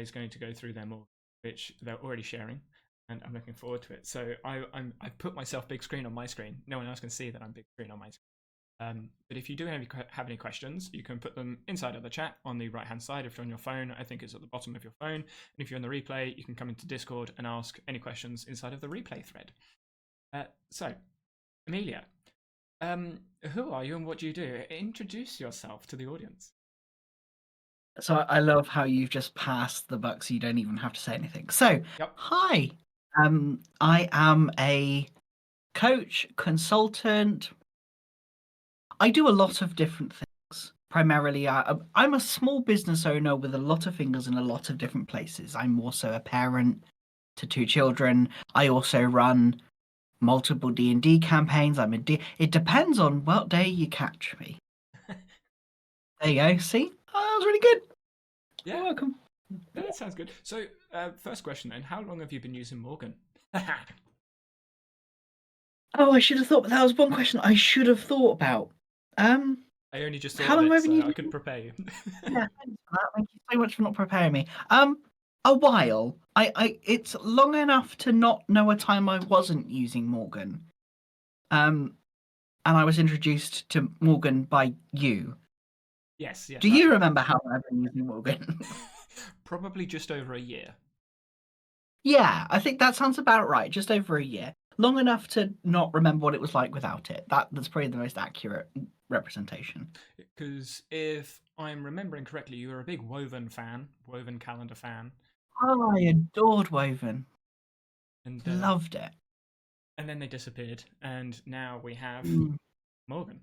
is going to go through them all, which they're already sharing, and I'm looking forward to it. So I've put myself big screen on my screen. No one else can see that I'm big screen on my screen. But if you do have any questions, you can put them inside of the chat on the right hand side. If you're on your phone, I think it's at the bottom of your phone. And if you're on the replay, you can come into Discord and ask any questions inside of the replay thread. So, Amelia, who are you and what do you do? Introduce yourself to the audience. So I love how you've just passed the buck, so you don't even have to say anything. So, Yep. hi. I am a coach, consultant. I do a lot of different things. Primarily, I'm a small business owner with a lot of fingers in a lot of different places. I'm also a parent to 2 children. I also run multiple D&D campaigns. It depends on what day you catch me. There you go. See? Oh, that was really good. Yeah. You're welcome. No, that sounds good. So, first question then: how long have you been using Morgan? Oh, I should have thought. That was one question I should have thought about. I only just thought How of long have it, I been so I using? could prepare you. Yeah, thanks for that. Thank you so much for not preparing me. A while. It's long enough to not know a time I wasn't using Morgan. And I was introduced to Morgan by you. Yes, yes. Do you remember how long I've been using Morgan? Probably just over a year. Yeah, I think that sounds about right. Just over a year. Long enough to not remember what it was like without it. That's probably the most accurate representation. Because if I'm remembering correctly, you were a big Woven fan, Woven calendar fan, Oh, I adored Woven. and Loved it. then they disappeared, and now we have Mm, Morgan.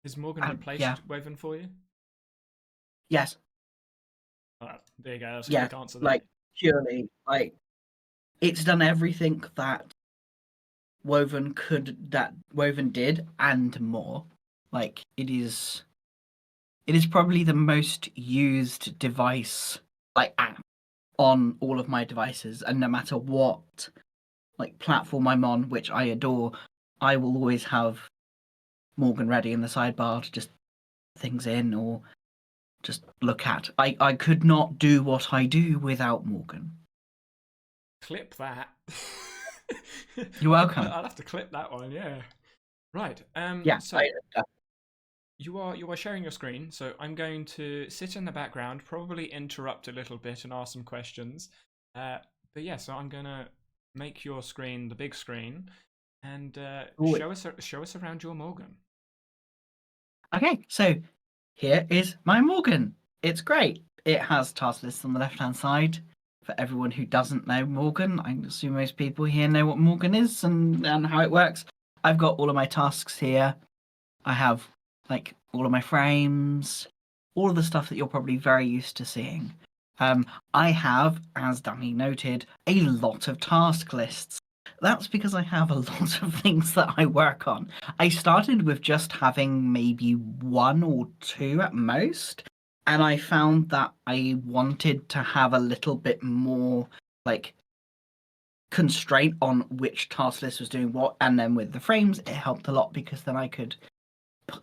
Has Morgan yeah. replaced Woven for you? Yes. There you go. That's a Yeah. quick answer there. Like purely, like it's done everything that Woven did and more. Like it is probably the most used device, like app, on all of my devices, and no matter what like platform I'm on, which I adore, I will always have Morgan ready in the sidebar to just things in or just look at. I could not do what I do without Morgan. Clip that. You're welcome. I'll have to clip that one. Yeah. Right. Yeah, So you are sharing your screen, so I'm going to sit in the background, probably interrupt a little bit and ask some questions. But yeah, so I'm gonna make your screen the big screen and show us around your Morgan. okay, so here is my Morgan. It's great. It has task lists on the left-hand side. For everyone who doesn't know Morgan, I assume most people here know what Morgan is and how it works. I've got all of my tasks here. I have like all of my frames, all of the stuff that you're probably very used to seeing. I have, as Danny noted, a lot of task lists. That's because I have a lot of things that I work on. I started with just having maybe one or two at most, and I found that I wanted to have a little bit more like constraint on which task list was doing what, and then with the frames, it helped a lot because then I could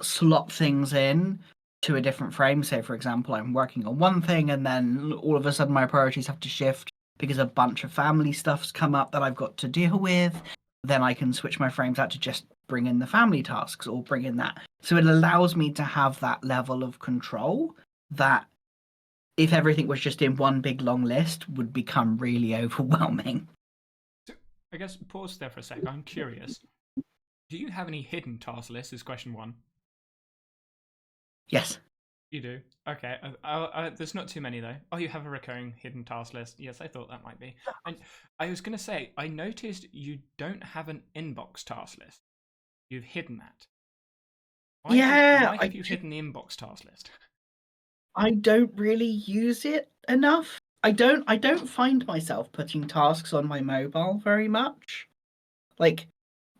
slot things in to a different frame. Say, for example, I'm working on one thing and then all of a sudden my priorities have to shift because a bunch of family stuff's come up that I've got to deal with. Then I can switch my frames out to just bring in the family tasks or bring in that. So it allows me to have that level of control that if everything was just in one big long list would become really overwhelming. So I guess pause there for a sec. I'm curious. Do you have any hidden task lists? Is question one. Yes. You do. Okay. There's not too many though. Oh, you have a recurring hidden task list. Yes, I thought that might be. And I was going to say, I noticed you don't have an inbox task list. You've hidden that. Yeah, Why have you hidden the inbox task list? I don't really use it enough. I don't find myself putting tasks on my mobile very much. Like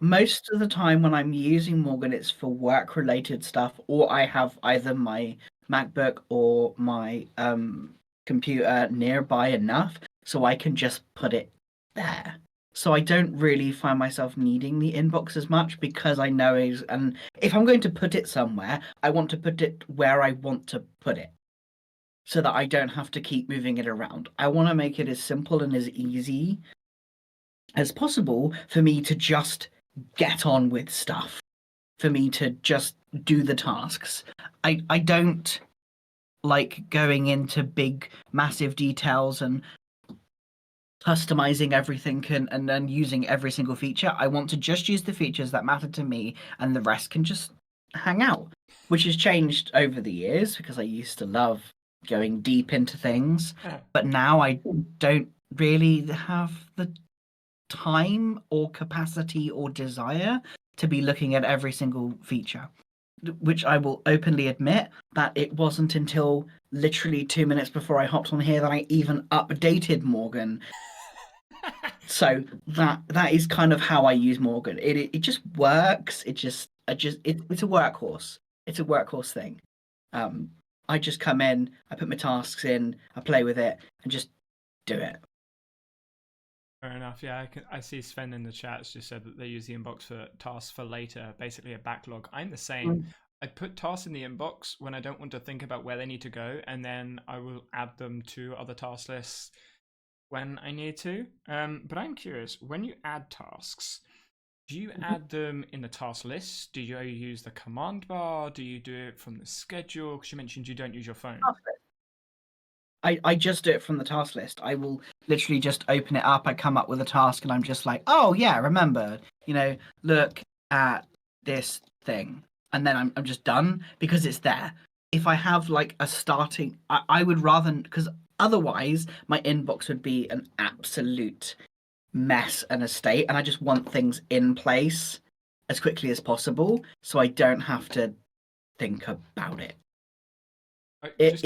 most of the time when I'm using Morgan, it's for work related stuff, or I have either my MacBook or my computer nearby enough so I can just put it there. So I don't really find myself needing the inbox as much because I know and if I'm going to put it somewhere, I want to put it where I want to put it. so that I don't have to keep moving it around. I want to make it as simple and as easy as possible for me to just get on with stuff, for me to just do the tasks. I don't like going into big, massive details and customizing everything and then using every single feature. I want to just use the features that matter to me, and the rest can just hang out, which has changed over the years because I used to love going deep into things, but now I don't really have the time or capacity or desire to be looking at every single feature. Which I will openly admit that it wasn't until literally 2 minutes before I hopped on here that I even updated Morgan. So that is kind of how I use Morgan. It just works. It's a workhorse. It's a workhorse thing. Um, I just come in, I put my tasks in, I play with it, and just do it. Fair enough. Yeah, I see Sven in the chats just said that they use the inbox for tasks for later, basically a backlog. I'm the same. I put tasks in the inbox when I don't want to think about where they need to go, and then I will add them to other task lists when I need to. But I'm curious, when you add tasks, do you add them in the task list? Do you use the command bar? Do you do it from the schedule? Because you mentioned you don't use your phone. I just do it from the task list. I will literally just open it up. I come up with a task and I'm just like, oh yeah, remember, look at this thing. And then I'm just done because it's there. If I have like a starting, I would rather, because otherwise my inbox would be an absolute mess and a state. And I just want things in place as quickly as possible so I don't have to think about it. It's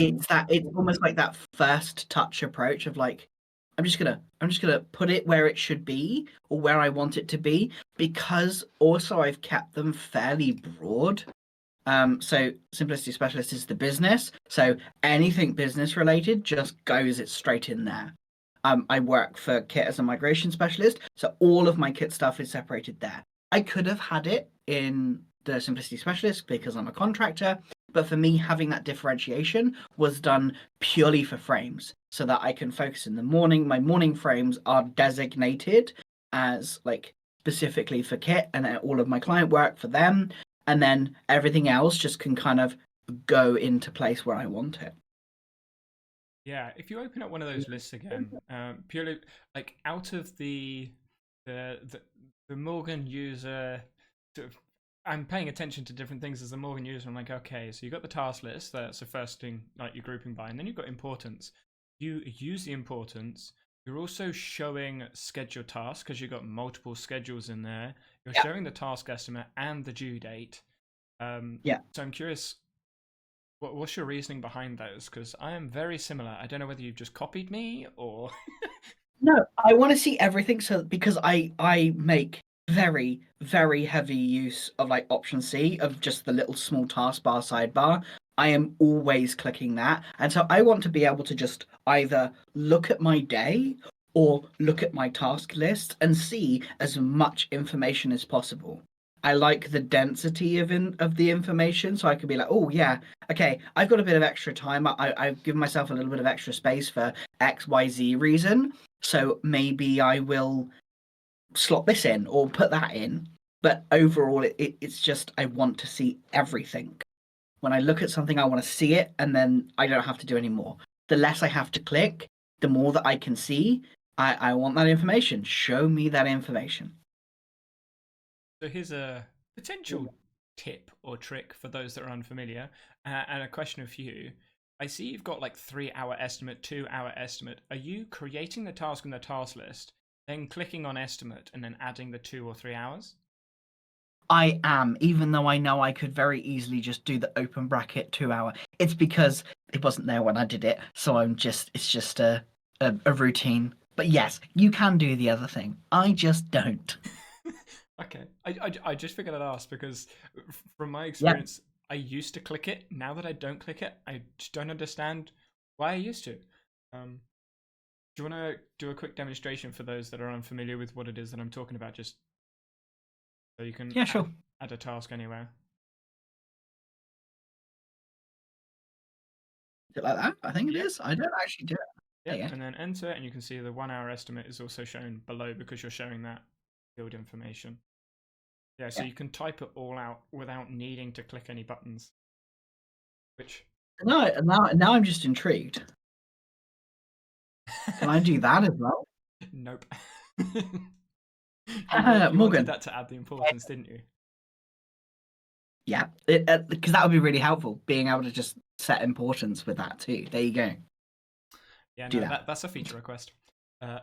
almost like that first touch approach of like I'm just gonna put it where it should be or where I want it to be, because also I've kept them fairly broad. So Simplicity Specialist is the business, so anything business related just goes it straight in there. I work for Kit as a migration specialist, so all of my Kit stuff is separated there. I could have had it in the Simplicity Specialist because I'm a contractor, but for me, having that differentiation was done purely for frames so that I can focus in the morning. My morning frames are designated as like specifically for Kit and all of my client work for them. And then everything else just can kind of go into place where I want it. Yeah, if you open up one of those lists again, purely like out of the the, the Morgan user, sort of, I'm paying attention to different things as the Morgan user. I'm like, okay, so you got the task list. That's the first thing, like you're grouping by, and then you've got importance. You use the importance. You're also showing scheduled tasks because you've got multiple schedules in there. You're Yeah. showing the task estimate and the due date. Yeah. So I'm curious, what's your reasoning behind those? Because I am very similar. I don't know whether you've just copied me or. No, I want to see everything, so because I make very, very heavy use of like option C of just the little small taskbar sidebar. I am always clicking that. And so I want to be able to just either look at my day or look at my task list and see as much information as possible. I like the density of the information, so I could be like, oh yeah, okay, I've got a bit of extra time. I've given myself a little bit of extra space for XYZ reason. So maybe I will slot this in or put that in. But overall, it's just I want to see everything. When I look at something, I want to see it, and then I don't have to do any more. The less I have to click, the more that I can see. I want that information. Show me that information. So here's a potential tip or trick for those that are unfamiliar, and a question for you. I see you've got like 3 hour estimate, 2 hour estimate. Are you creating the task in the task list, then clicking on estimate, and then adding the 2 or 3 hours? I am, even though I know I could very easily just do the open bracket 2 hour. It's because it wasn't there when I did it, so it's just a routine. But yes, you can do the other thing. I just don't. Okay, I just figured I'd ask because from my Yeah. experience, I used to click it. Now that I don't click it, I just don't understand why I used to. Do you want to do a quick demonstration for those that are unfamiliar with what it is that I'm talking about, just so you can Yeah, sure. add a task anywhere? Is it like that? I think it Yep. is. I don't actually do it. There Yep, you go. and then enter, and you can see the 1 hour estimate is also shown below because you're showing that field information. Yeah, so Yeah. you can type it all out without needing to click any buttons. Which Now I'm just intrigued. Can I do that as well? nope. You wanted Morgan. that to add the importance, didn't you? Yeah, because that would be really helpful, being able to just set importance with that too. There you go. Yeah, Do no, that. that's a feature request. Uh,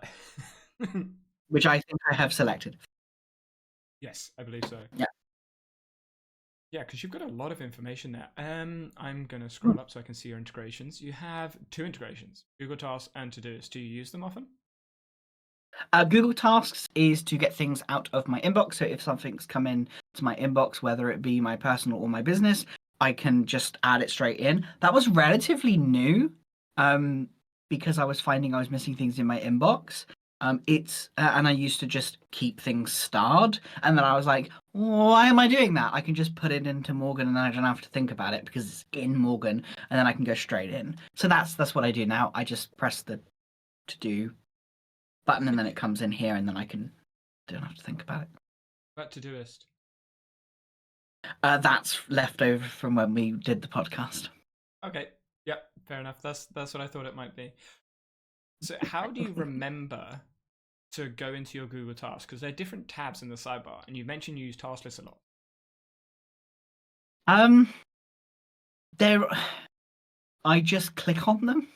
Which I think I have selected. yes, I believe so. Yeah. Yeah, because you've got a lot of information there. I'm going to scroll up so I can see your integrations. You have 2 integrations, Google Tasks and Todoist. Do you use them often? Google Tasks is to get things out of my inbox. So if something's come in to my inbox, whether it be my personal or my business, I can just add it straight in. That was relatively new, because I was finding I was missing things in my inbox. And I used to just keep things starred, and then I was like, why am I doing that? I can just put it into Morgan, and then I don't have to think about it because it's in Morgan, and then I can go straight in. So that's what I do now. I just press the to do button, and then it comes in here, and then I don't have to think about it. About Todoist. That's left over from when we did the podcast. Okay. Yep. Fair enough. That's what I thought it might be. So, how do you remember to go into your Google Tasks? Because there are different tabs in the sidebar, and you mentioned you use task lists a lot. There, I just click on them,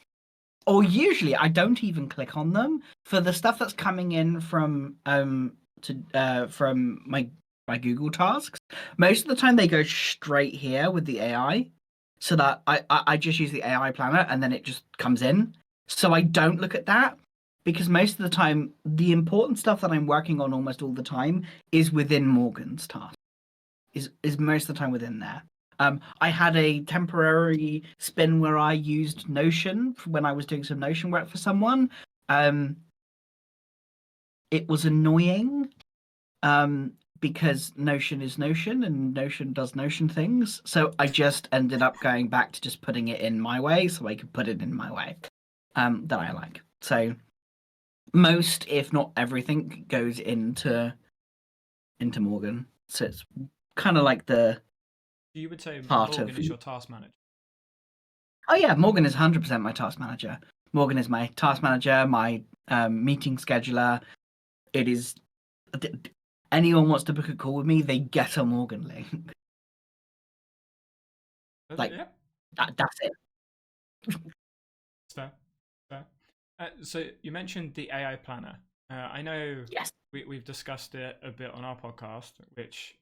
or usually I don't even click on them for the stuff that's coming in from from my Google Tasks. Most of the time they go straight here with the AI, so that I just use the AI planner and then it just comes in. So I don't look at that because most of the time the important stuff that I'm working on almost all the time is within Morgan's task. Is most of the time within there. I had a temporary spin where I used Notion when I was doing some Notion work for someone. It was annoying because Notion is Notion and Notion does Notion things. So I just ended up going back to just putting it in my way so I could put it in my way that I like. So most, if not everything, goes into Morgan. So it's kind of like the You would say part Morgan of is your task manager. Oh yeah, Morgan is 100% my task manager. Morgan is my task manager, my meeting scheduler. It is anyone wants to book a call with me, they get a Morgan link. Like Yep. that's it. Fair. Fair. So you mentioned the AI planner. I know Yes. we've discussed it a bit on our podcast, which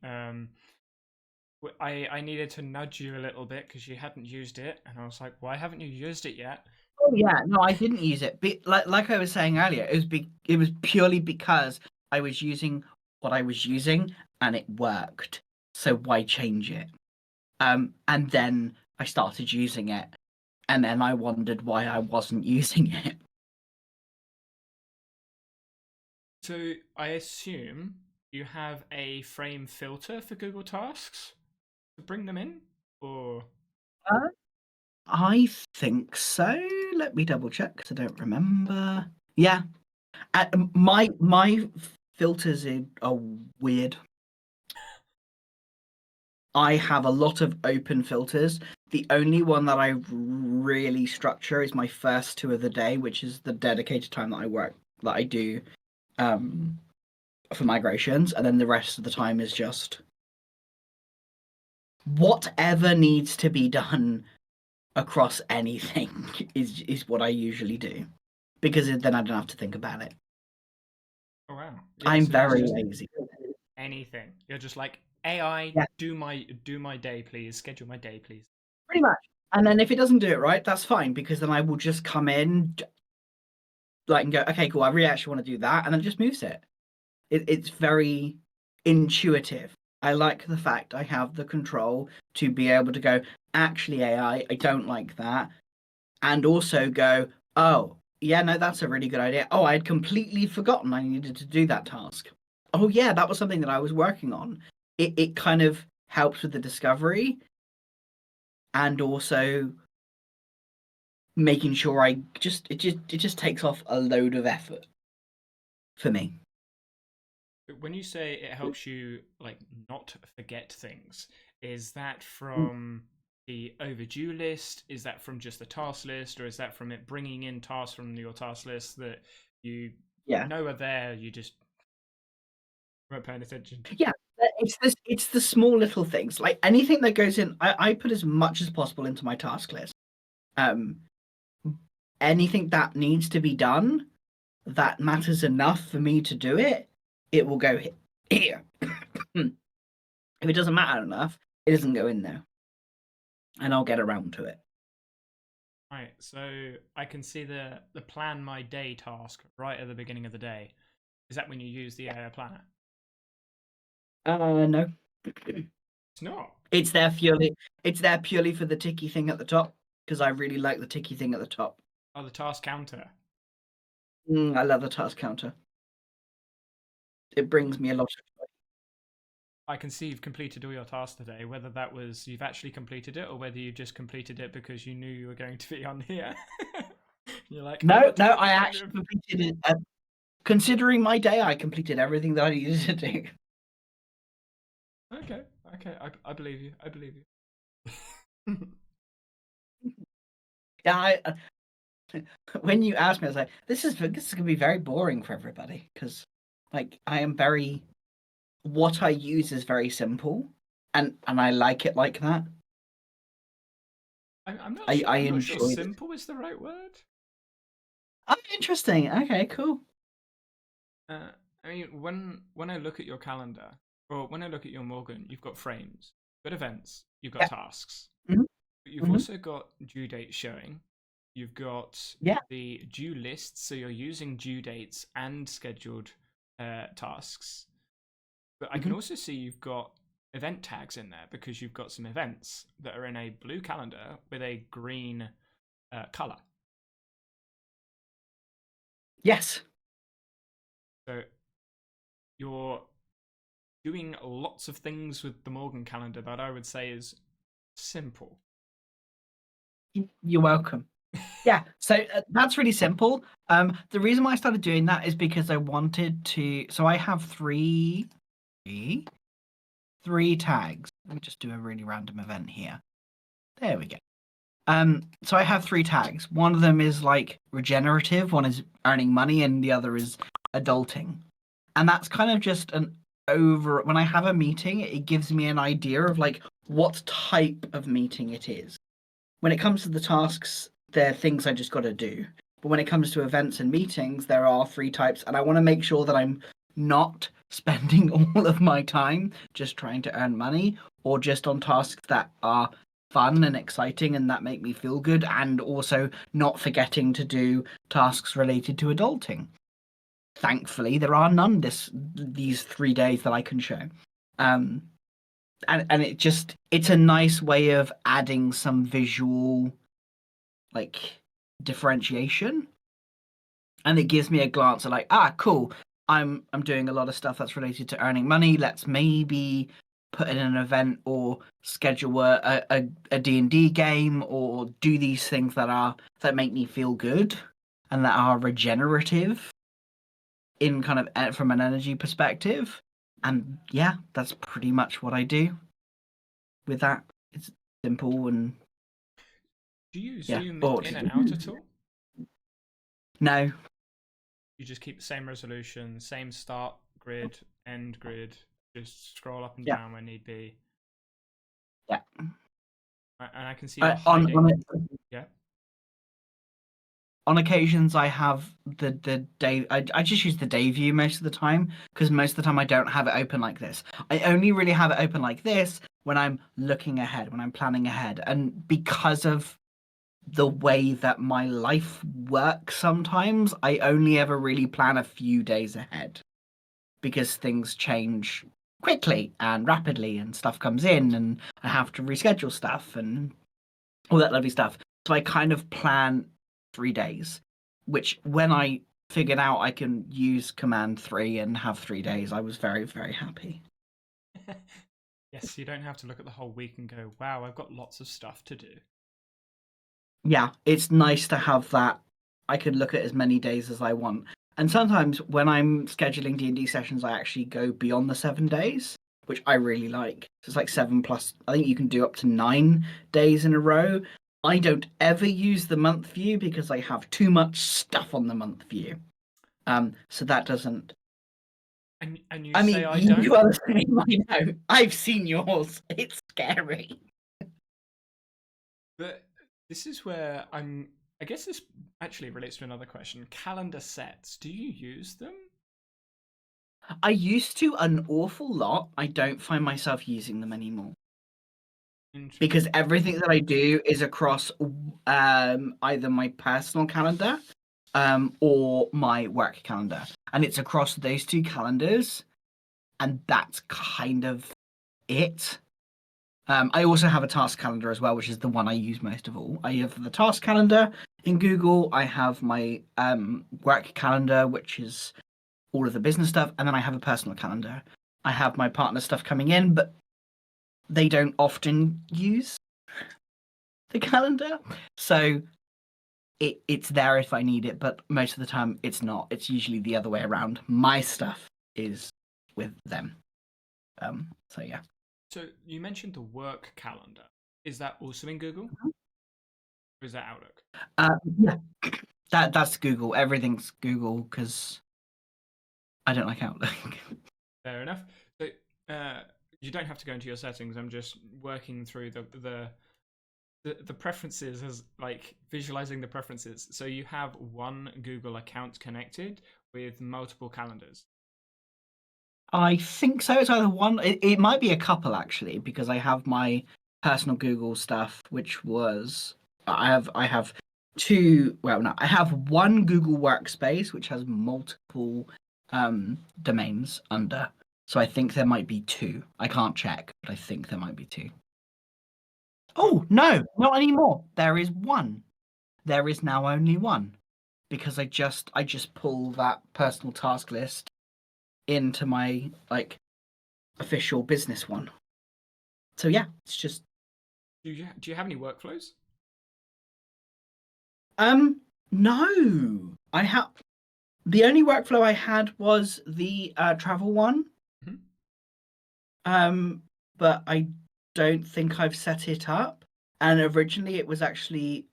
I needed to nudge you a little bit because you hadn't used it, and I was like, "Why haven't you used it yet?" Oh yeah, no, I didn't use it. Like I was saying earlier, it was purely because I was using what I was using and it worked. So why change it? And then I started using it, and then I wondered why I wasn't using it. So I assume you have a frame filter for Google Tasks to bring them in, or I think so. Let me double check because I don't remember. Yeah, my filters are weird. I have a lot of open filters. The only one that I really structure is my first 2 of the day, which is the dedicated time that I do for migrations, and then the rest of the time is just whatever needs to be done across anything is what I usually do, because then I don't have to think about it. oh wow, yeah, I'm so very lazy. anything. You're just like AI, Yeah. do my day, please. Schedule my day, please. Pretty much. And then if it doesn't do it right, that's fine, because then I will just come in like and go, okay, cool, I really actually want to do that, and then it just moves it. It's very intuitive. I like the fact I have the control to be able to go, actually, AI, I don't like that. And also go, oh, yeah, no, that's a really good idea. Oh, I had completely forgotten I needed to do that task. Oh, yeah, that was something that I was working on. It kind of helps with the discovery and also making sure it just takes off a load of effort for me. When you say it helps you like not forget things, is that from the overdue list? Is that from just the task list, or is that from it bringing in tasks from your task list that you Yeah. know are there? You just weren't paying attention. Yeah, it's the small little things. Like anything that goes in, I put as much as possible into my task list. Um, anything that needs to be done that matters enough for me to do it, it will go here. If it doesn't matter enough, it doesn't go in there, and I'll get around to it. Right, so I can see the plan my day task right at the beginning of the day. Is that when you use the AI planner? No, It's not. it's there purely. It's there purely for the ticky thing at the top because I really like the ticky thing at the top. Oh, the task counter. I love the task counter. It brings me a lot of joy. I can see you've completed all your tasks today, whether that was you've actually completed it or whether you just completed it because you knew you were going to be on here. You're like, I've No, got no, time I to spend actually it. completed it. Considering my day, I completed everything that I needed to do. Okay, okay, I believe you. I believe you. Yeah, when you asked me, I was like, "This is gonna be very boring for everybody," because, like, I am very. What I use is very simple, and I like it like that. I'm not I sure. I I'm not sure enjoy this. simple is the right word. Oh, interesting. Okay, cool. Uh, I mean, when I look at your calendar, or when I look at your Morgan, you've got frames, you've got events, you've got Yeah. tasks, hmm but you've hmm also got due dates showing. You've got Yeah. the due list, so you're using due dates and scheduled tasks. But I can hmm also see you've got event tags in there because you've got some events that are in a blue calendar with a green color. Yes. So you're doing lots of things with the Morgan calendar that I would say is simple. You're welcome. Yeah, so that's really simple. The reason why I started doing that is because I wanted to. So I have three tags. Let me just do a really random event here. There we go. So I have three tags. One of them is like regenerative, one is earning money, and the other is adulting. And that's kind of just an over. When I have a meeting, it gives me an idea of like what type of meeting it is. When it comes to the tasks, they're things I just got to do. But when it comes to events and meetings, there are three types, and I want to make sure that I'm not spending all of my time just trying to earn money or just on tasks that are fun and exciting and that make me feel good, and also not forgetting to do tasks related to adulting. Thankfully, there are none these 3 days that I can show. Um, and it's a nice way of adding some visual like differentiation, and it gives me a glance at like, cool, I'm doing a lot of stuff that's related to earning money. Let's maybe put in an event or schedule a D&D game or do these things that make me feel good and that are regenerative in kind of from an energy perspective. And yeah, that's pretty much what I do with that. It's simple and Do you yeah. zoom Or in and out at all? no. You just keep the same resolution, same start grid, end grid, just scroll up and Yeah. down when need be. Yeah. And I can see you're On hiding. it, Yeah. on occasions I have the day. I just use the day view most of the time because most of the time I don't have it open like this. I only really have it open like this when I'm looking ahead, when I'm planning ahead, and because of the way that my life works sometimes, I only ever really plan a few days ahead because things change quickly and rapidly and stuff comes in and I have to reschedule stuff and all that lovely stuff. So I kind of plan 3 days, which when I figured out I can use Command 3 and have 3 days, I was very, very happy. Yes, you don't have to look at the whole week and go, wow, I've got lots of stuff to do. Yeah, it's nice to have that. I can look at as many days as I want. And sometimes when I'm scheduling D&D sessions, I actually go beyond the 7 days, which I really like. So it's like 7 plus, I think you can do up to 9 days in a row. I don't ever use the month view because I have too much stuff on the month view. So that doesn't. And you I say mean, I you don't? are the same. I know. I've seen yours. It's scary. But this is where I guess this actually relates to another question. Calendar sets, do you use them? I used to an awful lot. I don't find myself using them anymore Interesting. because everything that I do is across either my personal calendar or my work calendar, and it's across those two calendars, and that's kind of it. I also have a task calendar as well, which is the one I use most of all. I have the task calendar in Google. I have my work calendar, which is all of the business stuff, and then I have a personal calendar. I have my partner stuff coming in, but they don't often use the calendar, so it's there if I need it. But most of the time, it's not. It's usually the other way around. My stuff is with them. So yeah. So you mentioned the work calendar. Is that also in Google? Or is that Outlook? Yeah, that's Google. Everything's Google because I don't like Outlook. Fair enough. So you don't have to go into your settings. I'm just working through the preferences as like visualizing the preferences. So you have one Google account connected with multiple calendars. I think so. It's either one. It might be a couple actually, because I have my personal Google stuff, which was I have two. Well, no, I have one Google Workspace, which has multiple domains under. So I think there might be two. I can't check, but I think there might be two. Well, Oh no, not anymore. There is one. There is now only one because I just pull that personal task list into my like official business one. So yeah, it's just do you have any workflows? um no. I have the only workflow I had was the travel one. Mhm. Um but I don't think I've set it up. And originally it was actually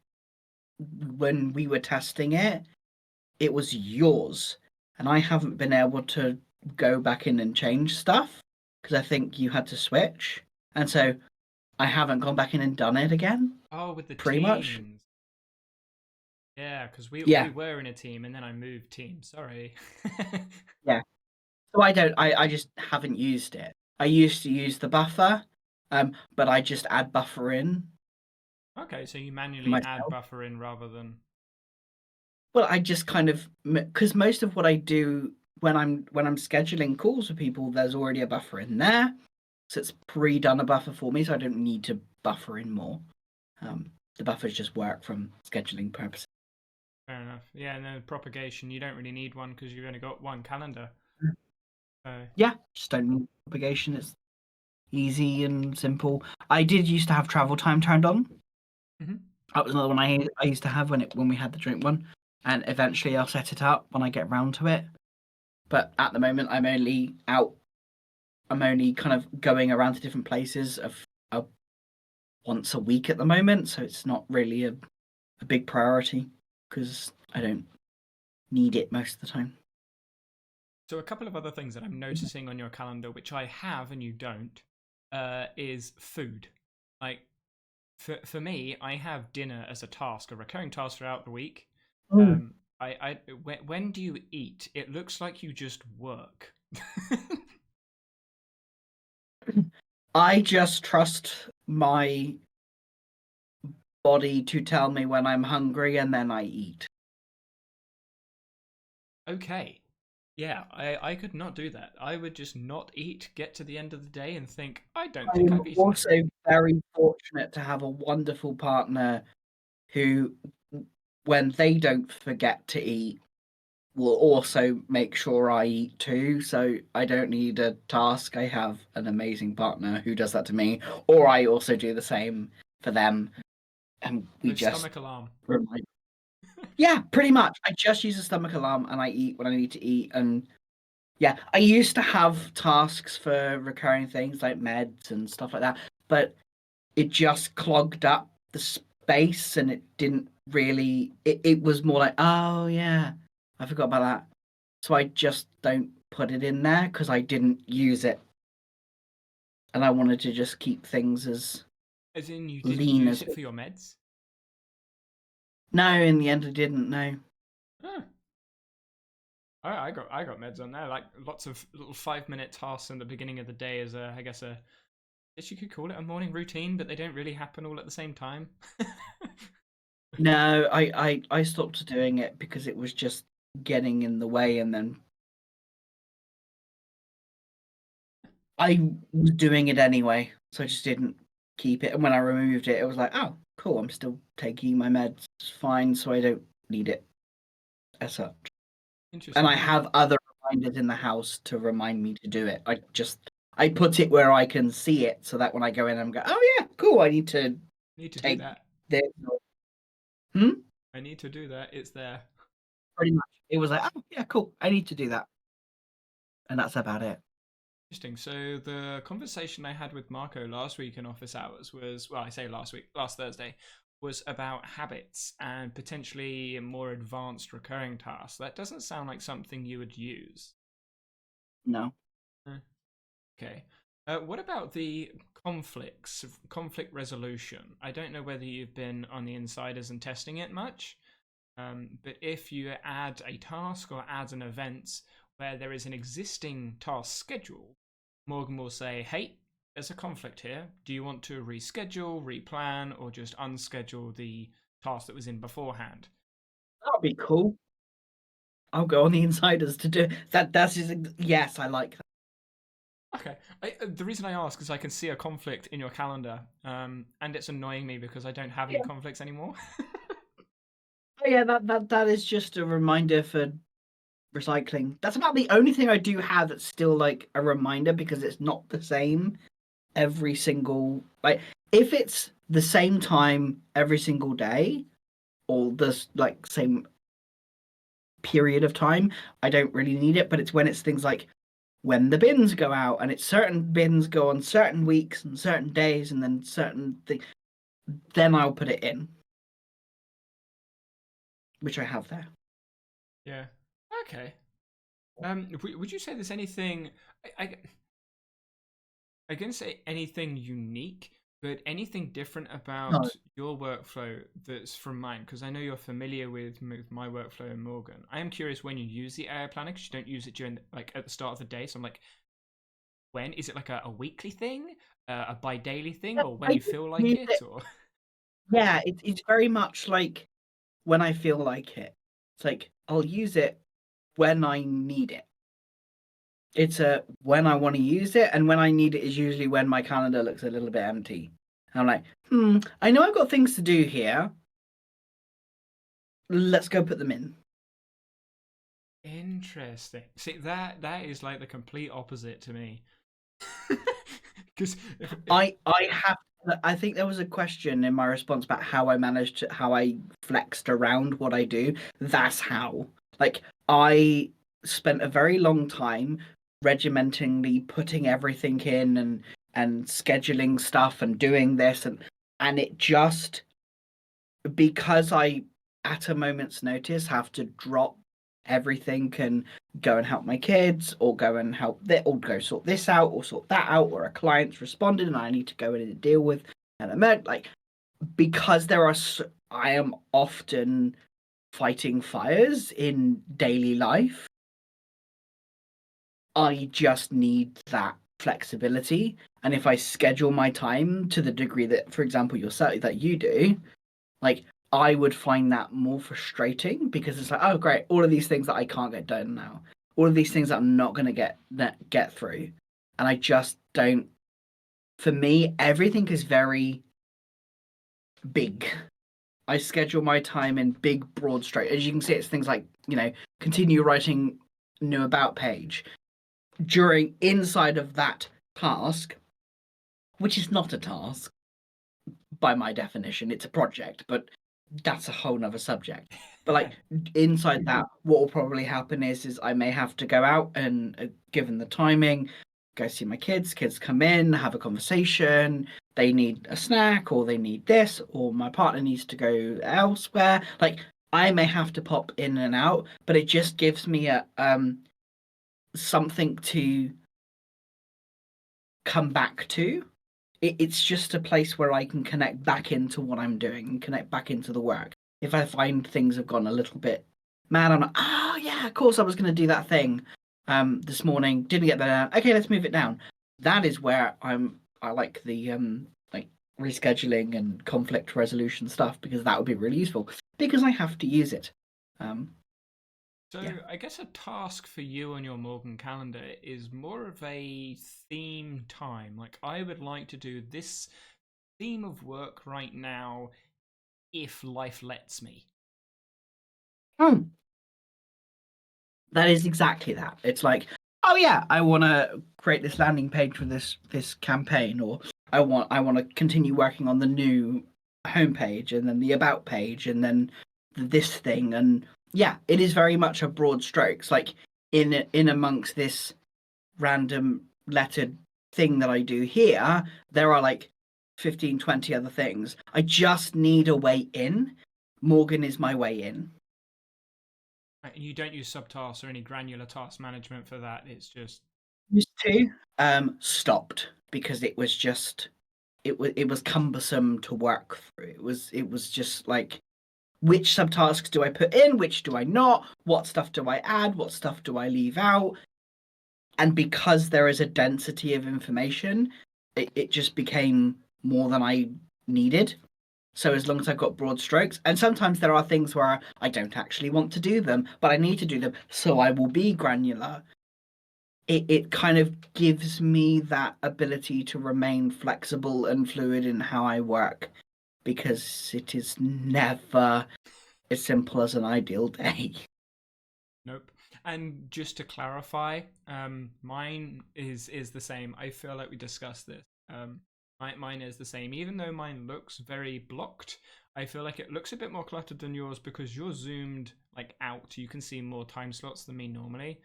when we were testing it, it was yours. And I haven't been able to go back in and change stuff because I think you had to switch. And so I haven't gone back in and done it again, Oh, with the pretty much. teams. Yeah, because we Yeah, were in a team and then I moved teams. Sorry. yeah. So I just haven't used it. I used to use the buffer, but I just add buffer in Okay, so you for manually add myself. buffer in rather than. Well, I just kind of because most of what I do when I'm scheduling calls with people, there's already a buffer in there, so it's pre-done a buffer for me, so I don't need to buffer in more. The buffers just work from scheduling purposes. Fair enough. Yeah, and then propagation, you don't really need one because you've only got one calendar. So, Yeah, just don't need propagation. It's easy and simple. I did used to have travel time turned on. mhm. That was another one I used to have when we had the drink one, and eventually I'll set it up when I get round to it. But at the moment, I'm only out. I'm only kind of going around to different places of once a week at the moment, so it's not really a big priority because I don't need it most of the time. So a couple of other things that I'm noticing on your calendar, which I have and you don't, is food. Like for me, I have dinner as a task, a recurring task throughout the week. Oh. When do you eat? It looks like you just work. I just trust my body to tell me when I'm hungry and then I eat. Okay. Yeah, I could not do that. I would just not eat, get to the end of the day, and think, I don't I think am I've eaten also anything. very fortunate to have a wonderful partner who, when they don't forget to eat, will also make sure I eat too. So I don't need a task. I have an amazing partner who does that to me, or I also do the same for them. and we So just stomach alarm. remind. Yeah, pretty much. I just use a stomach alarm and I eat when I need to eat. And yeah, I used to have tasks for recurring things like meds and stuff like that, but it just clogged up the space and it didn't really. It was more like, oh yeah, I forgot about that. So I just don't put it in there because I didn't use it. And I wanted to just keep things as As in, you didn't lean use as. it for your meds? No, in the end, I didn't. No. Huh. I got meds on there, like lots of little 5 minute tasks in the beginning of the day as a, I guess you could call it a morning routine, but they don't really happen all at the same time. No, I stopped doing it because it was just getting in the way, and then I was doing it anyway, so I just didn't keep it. And when I removed it, it was like, oh, cool, I'm still taking my meds, it's fine, so I don't need it as such. And Interesting. I have other reminders in the house to remind me to do it. I put it where I can see it, so that when I go in, I'm go, oh yeah, cool, I need to Need to do take that. this. Hmm? I need to do that. It's there. Pretty much. It was like, oh yeah, cool, I need to do that, and that's about it. Interesting. So the conversation I had with Marco last week in office hours was, well, I say last week, last Thursday, was about habits and potentially more advanced recurring tasks. That doesn't sound like something you would use. No. Uh, Okay. What about the conflict resolution? I don't know whether you've been on the insiders and testing it much, but if you add a task or add an event where there is an existing task schedule, Morgan will say, hey, there's a conflict here. Do you want to reschedule, replan, or just unschedule the task that was in beforehand? That'll be cool. I'll go on the insiders to do that. That's just yes, I like that. Okay. The reason I ask is I can see a conflict in your calendar, and it's annoying me because I don't have any Yeah, conflicts anymore. yeah, that is just a reminder for recycling. That's about the only thing I do have that's still like a reminder because it's not the same every single like if it's the same time every single day or the like same period of time, I don't really need it. But it's when it's things like when the bins go out and it's certain bins go on certain weeks and certain days and then certain things, then I'll put it in, which I have there. Yeah. Okay. Would you say there's anything? I I can say anything unique, but anything different No, about your workflow that's from mine? Because I know you're familiar with my workflow in Morgan. I am curious when you use the AI planner because you don't use it during like at the start of the day. So I'm like, when is it like a weekly thing, a bi-daily thing, or when I you just feel like use it, it. or? Yeah, it's very much like when I feel like it. It's like I'll use it when I need it. It's a when I want to use it, and when I need it is usually when my calendar looks a little bit empty. I'm like, I know I've got things to do here. Let's go put them in. Interesting. See, that is like the complete opposite to me. Because if I have. I think there was a question in my response about how I managed to how I flexed around what I do. That's how. Like I spent a very long time regimentingly putting everything in and scheduling stuff and doing this and it just because I at a moment's notice have to drop everything and go and help my kids or go and help or go sort this out or sort that out or a client's responded and I need to go in and deal with an event like because I am often fighting fires in daily life. I just need that flexibility. And if I schedule my time to the degree that, for example, yourself that you do, like I would find that more frustrating because it's like, oh great, all of these things that I can't get done now, all of these things that I'm not gonna get through, and I just don't. For me, everything is very big. I schedule my time in big, broad strokes. As you can see, it's things like continue writing new about page during inside of that task, which is not a task, by my definition. It's a project, but that's a whole nother subject. But like inside that, what will probably happen is I may have to go out and, given the timing, go see my kids. Kids come in, have a conversation. They need a snack, or they need this, or my partner needs to go elsewhere. Like I may have to pop in and out, but it just gives me a something to come back to. It's just a place where I can connect back into what I'm doing and connect back into the work. If I find things have gone a little bit mad, I'm like, oh yeah, of course I was going to do that thing this morning. Didn't get that down. Okay, let's move it down. That is where I like the like rescheduling and conflict resolution stuff, because that would be really useful because I have to use it. So Yeah. I guess a task for you on your Morgan calendar is more of a theme time. Like I would like to do this theme of work right now if life lets me. Hmm. That is exactly that. It's like, oh yeah, I want to create this landing page for this campaign, or I want to continue working on the new homepage, and then the about page, and then this thing, and yeah, it is very much a broad strokes. Like in amongst this random lettered thing that I do here, there are like 15, 20 other things. I just need a way in. Morgan is my way in. And you don't use subtasks or any granular task management for that. It's just Used to, stopped because it was cumbersome to work through. It was just like, which subtasks do I put in, which do I not, what stuff do I add, what stuff do I leave out? And because there is a density of information, it just became more than I needed. So as long as I've got broad strokes, and sometimes there are things where I don't actually want to do them, but I need to do them, so I will be granular. It kind of gives me that ability to remain flexible and fluid in how I work, because it is never as simple as an ideal day. nope. And just to clarify, mine is the same. I feel like we discussed this. Mine is the same. Even though mine looks very blocked, I feel like it looks a bit more cluttered than yours because you're zoomed like out. You can see more time slots than me normally.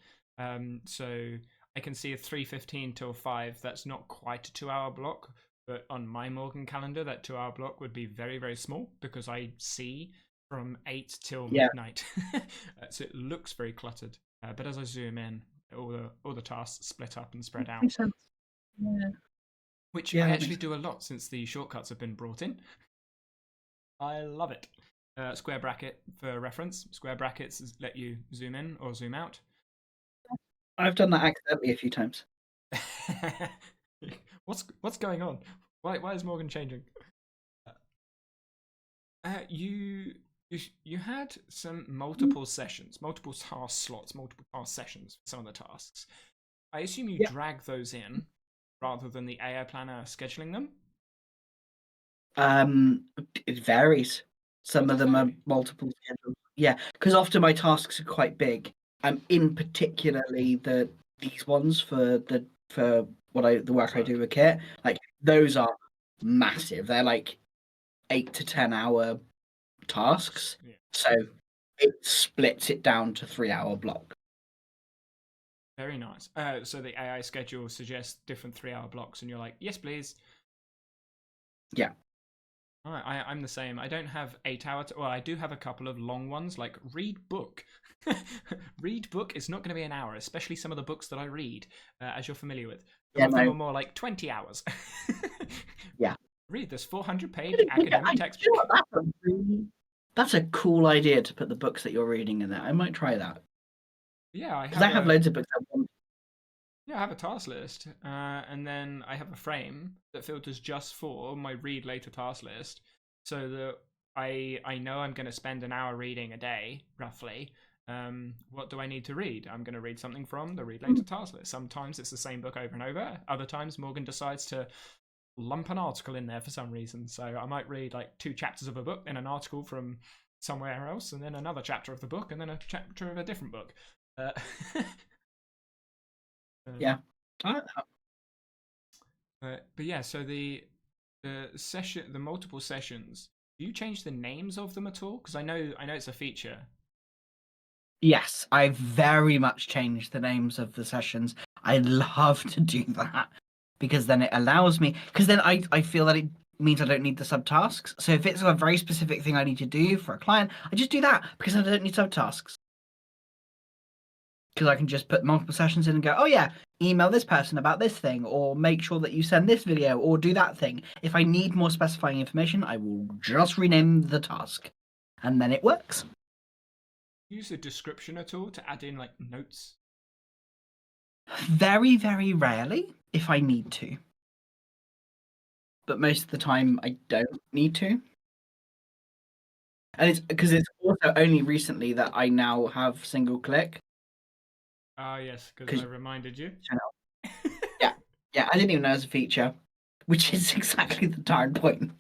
So I can see a 3:15 till 5. That's not quite a 2-hour block, but on my Morgan calendar, that 2-hour block would be very, very small because I see from 8 till Yeah, midnight. So it looks very cluttered. But as I zoom in, all the tasks split up and spread out, makes sense. Yeah, which yeah, I that actually makes do a lot since the shortcuts have been brought in. I love it. Square bracket for reference. Square brackets let you zoom in or zoom out. I've done that accidentally a few times. What's going on? Why is Morgan changing? You had some multiple sessions, multiple task slots, multiple task sessions for some of the tasks. I assume you Yeah. drag those in rather than the AI planner scheduling them. Um, it varies. Oh, it Some of does them are vary. multiple schedules. Yeah, because often my tasks are quite big. In particularly these ones for the work I Work. do with Kit, like those are massive. They're like 8 to 10 hour tasks. Yeah. So it splits it down to 3 hour block. Very nice. So the AI schedule suggests different 3-hour blocks, and you're like, yes, please. Yeah. All right, I'm the same. I don't have 8 hour. Well, I do have a couple of long ones, like read book. Read book is not going to be an hour, especially some of the books that I read, as you're familiar with. Some Yeah, of them no. are more like 20 hours. Yeah. Read this 400-page I academic you know textbook. what, that's a cool idea to put the books that you're reading in there. I might try that. Yeah, I Because have I have a loads of books I want. yeah, I have a task list, and then I have a frame that filters just for my read later task list, so that I know I'm going to spend an hour reading a day roughly. What do I need to read? I'm going to read something from the read later task list. Sometimes it's the same book over and over. Other times Morgan decides to lump an article in there for some reason. So I might read like 2 chapters of a book, and an article from somewhere else, and then another chapter of the book, and then a chapter of a different book. Uh, Yeah. I, but yeah, so the multiple sessions. Do you change the names of them at all? Because I know it's a feature. Yes, I very much changed the names of the sessions. I love to do that because then it allows me. Because then I feel that it means I don't need the subtasks. So if it's a very specific thing I need to do for a client, I just do that because I don't need subtasks. Because I can just put multiple sessions in and go, oh yeah, email this person about this thing, or make sure that you send this video, or do that thing. If I need more specifying information, I will just rename the task, and then it works. Use a description at all to add in like notes? Very, very rarely if I need to. But most of the time I don't need to. And it's because it's also only recently that I now have single click. Ah, yes, because I reminded you. Yeah, yeah, I didn't even know it was a feature, which is exactly the darn point.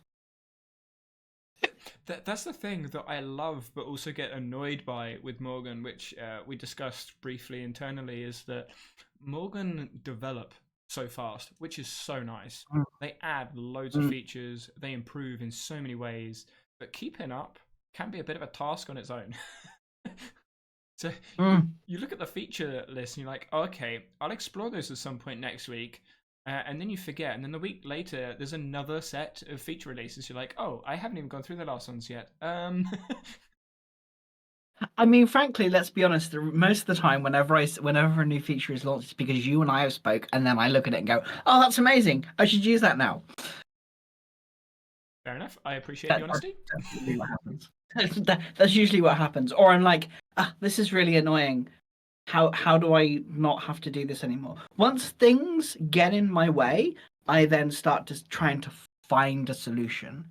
That's the thing that I love, but also get annoyed by with Morgan, which we discussed briefly internally, is that Morgan develop so fast, which is so nice. Mm. They add loads of features, they improve in so many ways, but keeping up can be a bit of a task on its own. So you look at the feature list and you're like, oh, okay, I'll explore those at some point next week. And then you forget, and then the week later, there's another set of feature releases. You're like, oh, I haven't even gone through the last ones yet. I mean, frankly, let's be honest. Most of the time, whenever a new feature is launched, it's because you and I have spoke, and then I look at it and go, "Oh, that's amazing! I should use that now." Fair enough. I appreciate the honesty. That's usually what happens. That's usually what happens. Or I'm like, this is really annoying. How do I not have to do this anymore? Once things get in my way, I then start just trying to find a solution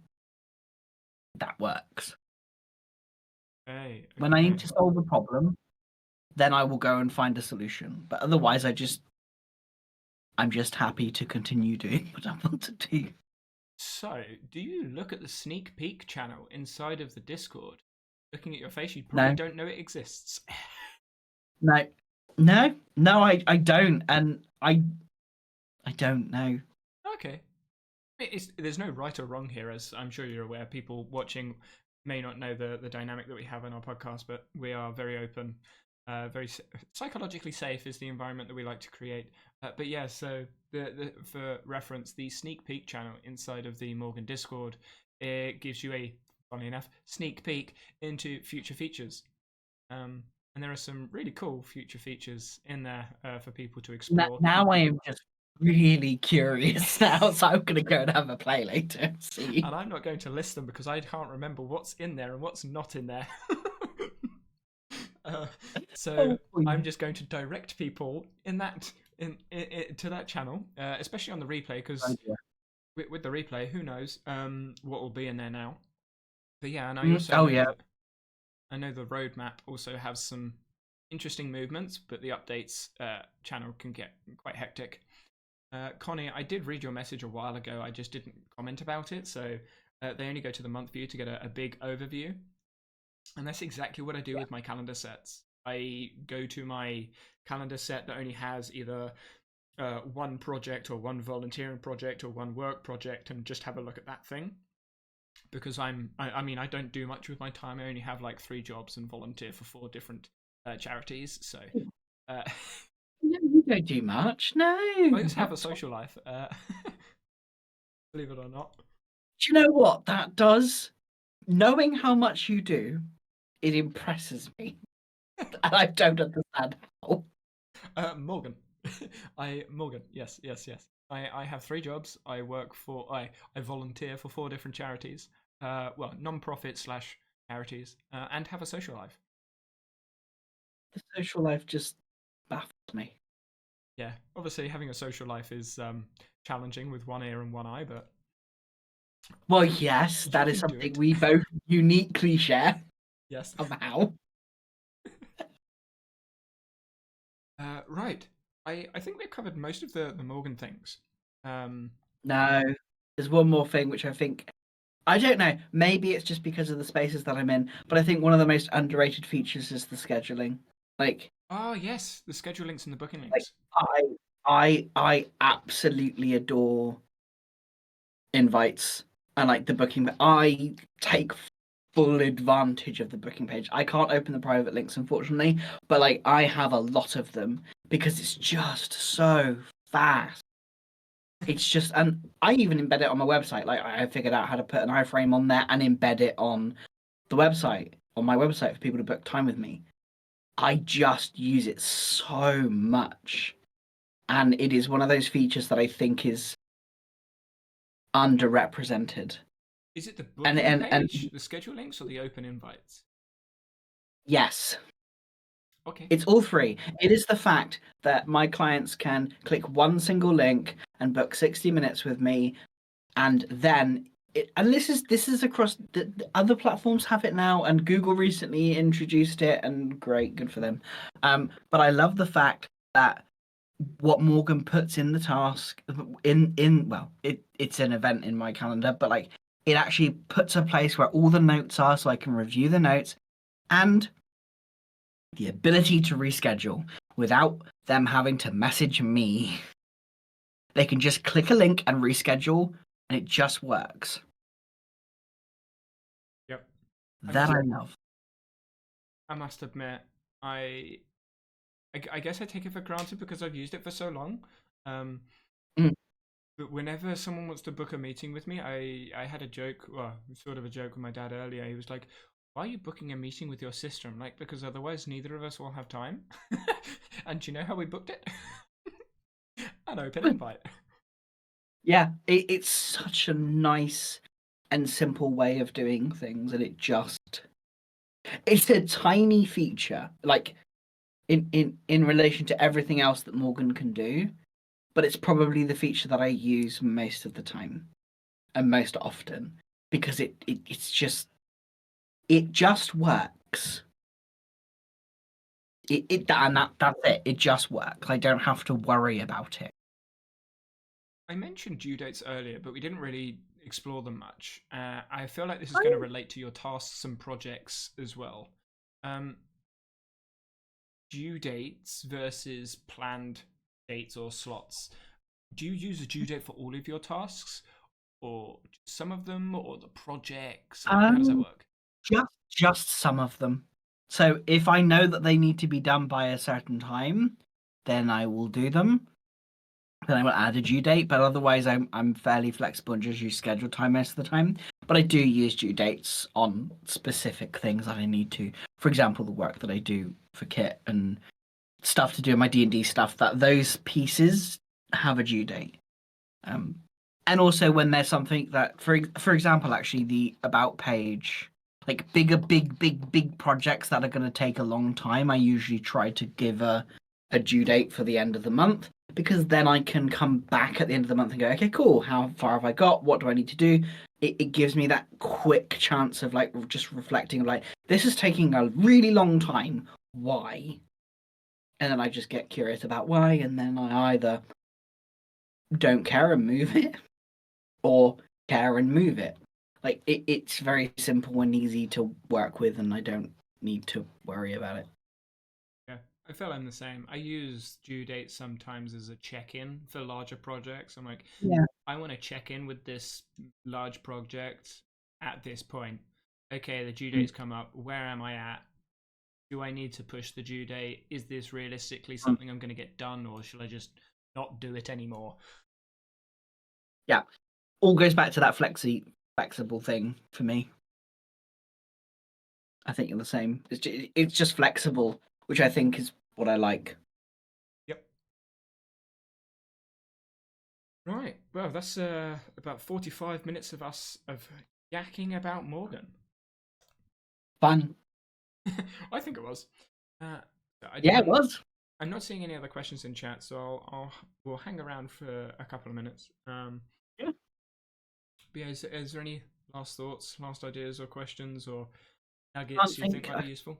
that works. Okay, When I need to solve a problem, then I will go and find a solution. But otherwise, I'm just happy to continue doing what I want to do. So, do you look at the sneak peek channel inside of the Discord? Looking at your face, you probably don't know it exists. No, I don't, and I don't know. Okay. There's no right or wrong here, as I'm sure you're aware. People watching may not know the dynamic that we have in our podcast, but we are very open, very psychologically safe is the environment that we like to create. But yeah, so for reference, the sneak peek channel inside of the Morgan Discord, it gives you a, funny enough, sneak peek into future features. And there are some really cool future features in there for people to explore. Now I am just really curious now, so I'm gonna go and have a play later and see. And I'm not going to list them because I can't remember what's in there and what's not in there. So I'm just going to direct people in to that channel, especially on the replay, because with the replay, who knows what will be in there now. But yeah, and I also I know the roadmap also has some interesting movements, but the updates channel can get quite hectic. Connie, I did read your message a while ago. I just didn't comment about it. So they only go to the month view to get a big overview. And that's exactly what I do with my calendar sets. I go to my calendar set that only has either one project or one volunteering project or one work project and just have a look at that thing. Because I mean, I don't do much with my time. I only have like 3 jobs and volunteer for 4 different charities. So no, you don't do much. No, I just have a social life. Believe it or not. Do you know what that does? Knowing how much you do, it impresses me, and I don't understand how. Morgan, Morgan. Yes. I have 3 jobs. I volunteer for 4 different charities. Well, non-profit / charities, and have a social life. The social life just baffles me. Yeah, obviously having a social life is challenging with one ear and one eye, but well, yes, that is something we both uniquely share. Yes, somehow. Right. I think we've covered most of the Morgan things. No, there's one more thing which I think, I don't know, maybe it's just because of the spaces that I'm in, but I think one of the most underrated features is the scheduling. Like, oh yes, the schedule links and the booking links. Like, I absolutely adore invites and like the booking. I take full advantage of the booking page. I can't open the private links, unfortunately, but like I have a lot of them because it's just so fast. It's just, and I even embed it on my website. Like I figured out how to put an iframe on there and embed it on the website, on my website for people to book time with me. I just use it so much. And it is one of those features that I think is underrepresented. Is it the And booking and page, the schedule links, or the open invites? yes, Okay. it's all three. It is the fact that my clients can click one single link and book 60 minutes with me, and then and this is across the other platforms have it now, and Google recently introduced it, and great, good for them. But I love the fact that what Morgan puts in the task in well, it's an event in my calendar, but like it actually puts a place where all the notes are so I can review the notes and the ability to reschedule without them having to message me. They can just click a link and reschedule and it just works. Yep. That I love. I must admit, I guess I take it for granted because I've used it for so long. Um, Mm. but whenever someone wants to book a meeting with me, I had a joke, well, sort of a joke with my dad earlier. He was like, "Why are you booking a meeting with your sister?" I'm like, "Because otherwise neither of us will have time." And do you know how we booked it? An open invite. Yeah, it's such a nice and simple way of doing things, and it's a tiny feature, like in relation to everything else that Morgan can do, but it's probably the feature that I use most of the time and most often because it just works. That's it. It just works. I don't have to worry about it. I mentioned due dates earlier, but we didn't really explore them much. I feel like this is going to relate to your tasks and projects as well. Um, Due dates versus planned dates or slots. Do you use a due date for all of your tasks, or some of them, or the projects? Like, how does that Um, work? just some of them. So if I know that they need to be done by a certain time, then I will do them. Then I will add a due date, but otherwise I'm fairly flexible and just use scheduled time most of the time. But I do use due dates on specific things that I need to. For example, the work that I do for Kit and stuff to do in my D&D stuff, that those pieces have a due date. Um, and also when there's something that, for example, actually the about page, like big projects that are going to take a long time, I usually try to give a due date for the end of the month because then I can come back at the end of the month and go, okay, cool, how far have I got? What do I need to do? It gives me that quick chance of like just reflecting, like this is taking a really long time. Why? And then I just get curious about why, and then I either don't care and move it or care and move it. Like it's very simple and easy to work with, and I don't need to worry about it. Yeah, I feel I'm the same. I use due dates sometimes as a check-in for larger projects. I'm like, Yeah. I want to check in with this large project at this point. Okay, the due date's come up. Where am I at? Do I need to push the due date? Is this realistically something I'm going to get done, or should I just not do it anymore? Yeah, all goes back to that flexible thing for me. I think you're the same. It's just flexible, which I think is what I like. Yep. Right. Well, that's about 45 minutes of us of yakking about Morgan. Fun. I think it was. Uh, Yeah, it was. I'm not seeing any other questions in chat, so we'll hang around for a couple of minutes. Yeah. But yeah, is there any last thoughts, last ideas, or questions, or Can't nuggets you think think. might be useful?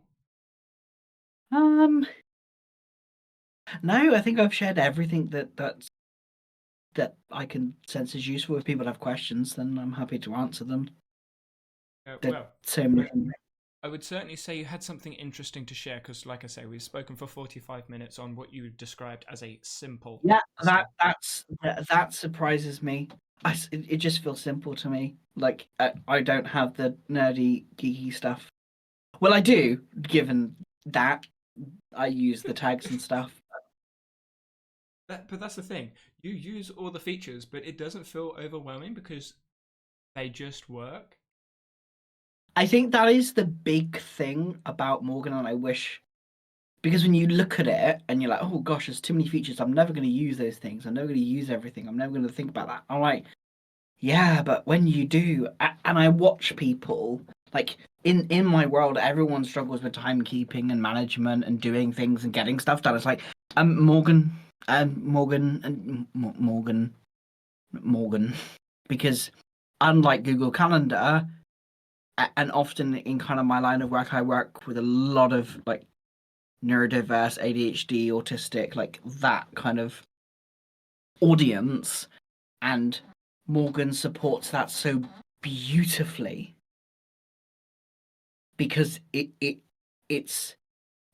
Um, no, I think I've shared everything that I can sense is useful. If people have questions, then I'm happy to answer them. There's Well, so many I, things. I would certainly say you had something interesting to share because, like I say, we've spoken for 45 minutes on what you described as a simple Yeah, system. that surprises me. it just feels simple to me. Like I don't have the nerdy geeky stuff. Well, I do, given that I use the tags and stuff. But that's the thing. You use all the features, but it doesn't feel overwhelming because they just work. I think that is the big thing about Morgan, and I wish, because when you look at it and you're like, oh gosh, there's too many features. I'm never going to use those things. I'm never going to use everything. I'm never going to think about that. I'm like, yeah, but when you do, and I watch people like in my world, everyone struggles with timekeeping and management and doing things and getting stuff done. It's like Morgan and Morgan and Morgan, because unlike Google Calendar, and often in kind of my line of work, I work with a lot of like neurodiverse, ADHD, autistic, like that kind of audience, and Morgan supports that so beautifully because it's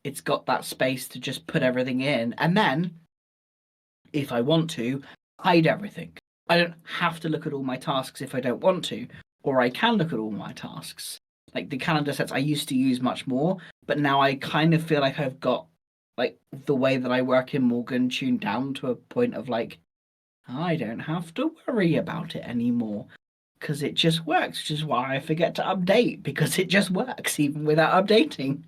it's got that space to just put everything in, and then if I want to, hide everything. I don't have to look at all my tasks if I don't want to, or I can look at all my tasks. Like the calendar sets I used to use much more, but now I kind of feel like I've got like the way that I work in Morgan tuned down to a point of like I don't have to worry about it anymore because it just works, which is why I forget to update because it just works even without updating.